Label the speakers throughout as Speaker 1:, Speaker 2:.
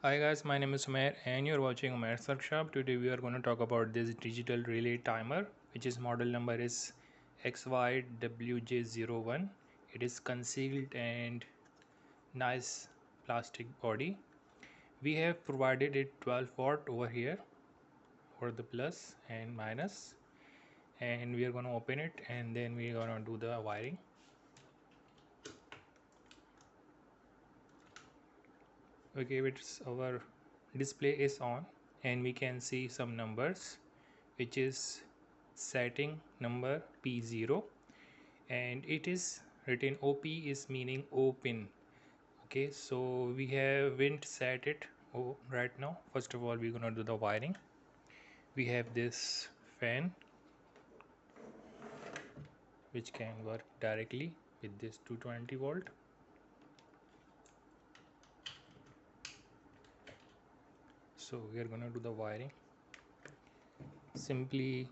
Speaker 1: Hi guys, my name is Umair and you're watching Umair's Workshop. Today we are going to talk about this digital relay timer, which is model number is XY-WJ01. It is concealed and nice plastic body. We have provided it 12 watt over here for the plus and minus, and we are going to open it and then we are going to do the wiring. Okay, it's our display is on and we can see some numbers, which is setting number P0, and it is written OP is meaning open. Okay, so we haven't set it right now. First of all, we're gonna do the wiring. We have this fan which can work directly with this 220 volt. So we are gonna do the wiring. Simply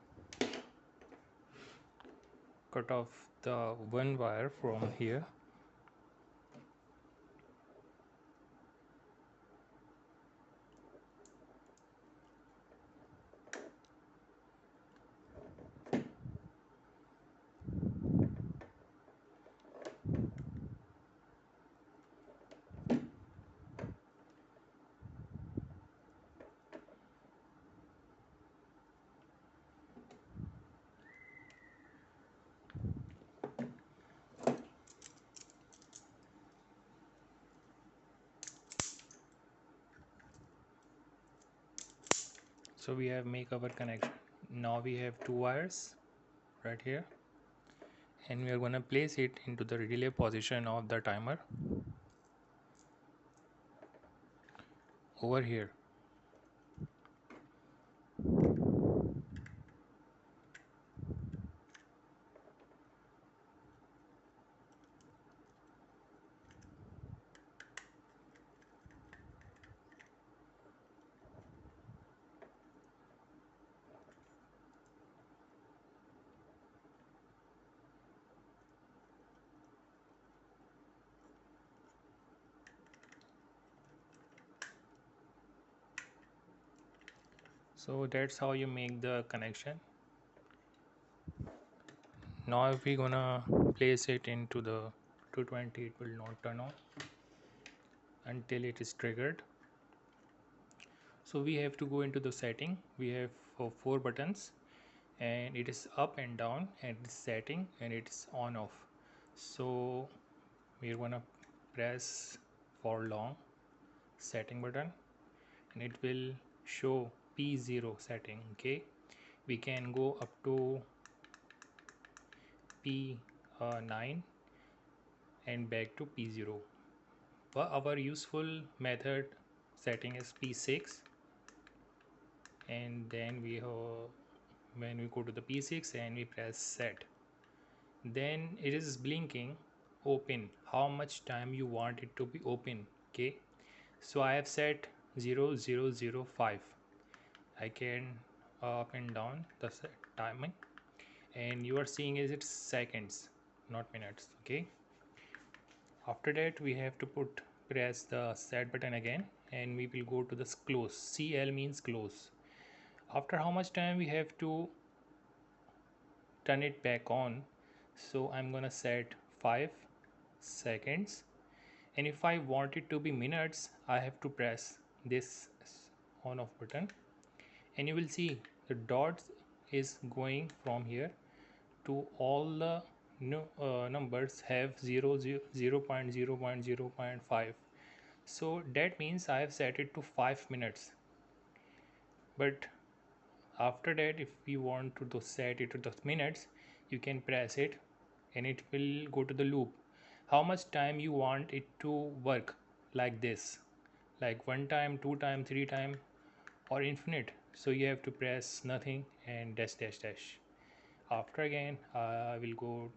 Speaker 1: cut off the one wire from here. So we have make our connection. Now we have two wires right here, and we are going to place it into the relay position of the timer over here. So that's how you make the connection. Now if we're gonna place it into the 220, it will not turn on until it is triggered. So we have to go into the setting. We have four buttons, and it is up and down, and it's setting, and it's on off. So we're gonna press for long setting button, and it will show P0 setting. Okay, we can go up to P9 and back to P0. But our useful method setting is P6, and then we have, when we go to the P6 and we press set, then it is blinking open how much time you want it to be open. Okay, so I have set 0005. I can up and down the timing, and you are seeing is it's seconds, not minutes. Okay, after that we have to press the set button again, and we will go to the close. CL means close. After how much time we have to turn it back on, so I'm gonna set 5 seconds, and if I want it to be minutes, I have to press this on off button, and you will see the dots is going from here to all the numbers have 0, 0.0.0.5. So that means I have set it to 5 minutes. But after that, if you want to set it to the minutes, you can press it and it will go to the loop. How much time you want it to work like this, like one time, two time, three time, or infinite. So you have to press nothing and dash dash dash. After again, I will go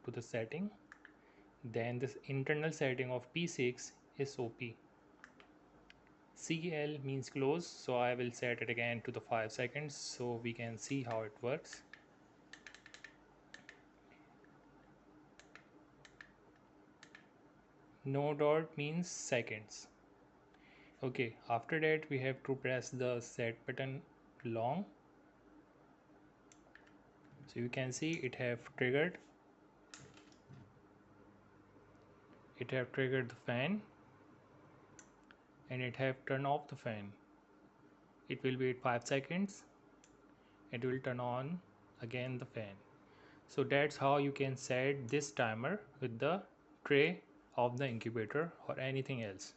Speaker 1: to the setting. Then this internal setting of P6 is OP. CL means close, so I will set it again to the 5 seconds so we can see how it works. No dot means seconds. Okay, after that we have to press the set button long. So you can see it have triggered the fan, and it have turned off the fan. It will wait 5 seconds, it will turn on again the fan. So that's how you can set this timer with the tray of the incubator or anything else.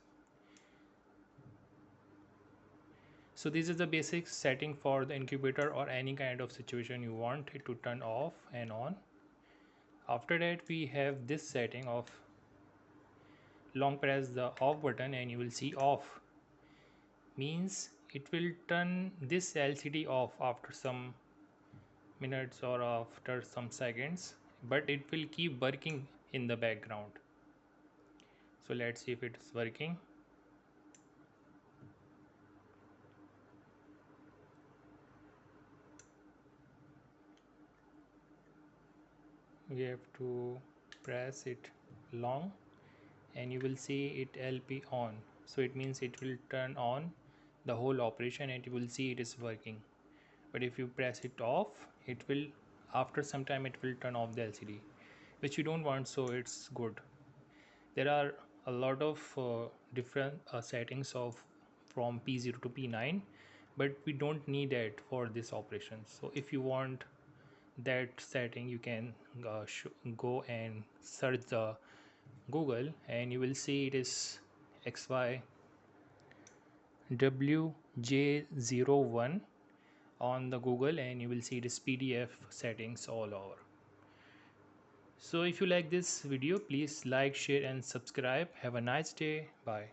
Speaker 1: So this is the basic setting for the incubator or any kind of situation you want it to turn off and on. After that we have this setting of long press the off button and you will see off, means it will turn this LCD off after some minutes or after some seconds, but it will keep working in the background. So let's see if it's working. We have to press it long and you will see it LP on, so it means it will turn on the whole operation and you will see it is working. But if you press it off, it will, after some time it will turn off the LCD, which you don't want, so it's good. There are a lot of different settings of from P0 to P9, but we don't need it for this operation. So if you want that setting, you can go and search the Google and you will see it is XY-WJ01 on the Google, and you will see this PDF settings all over. So if you like this video, please like, share and subscribe. Have a nice day. Bye.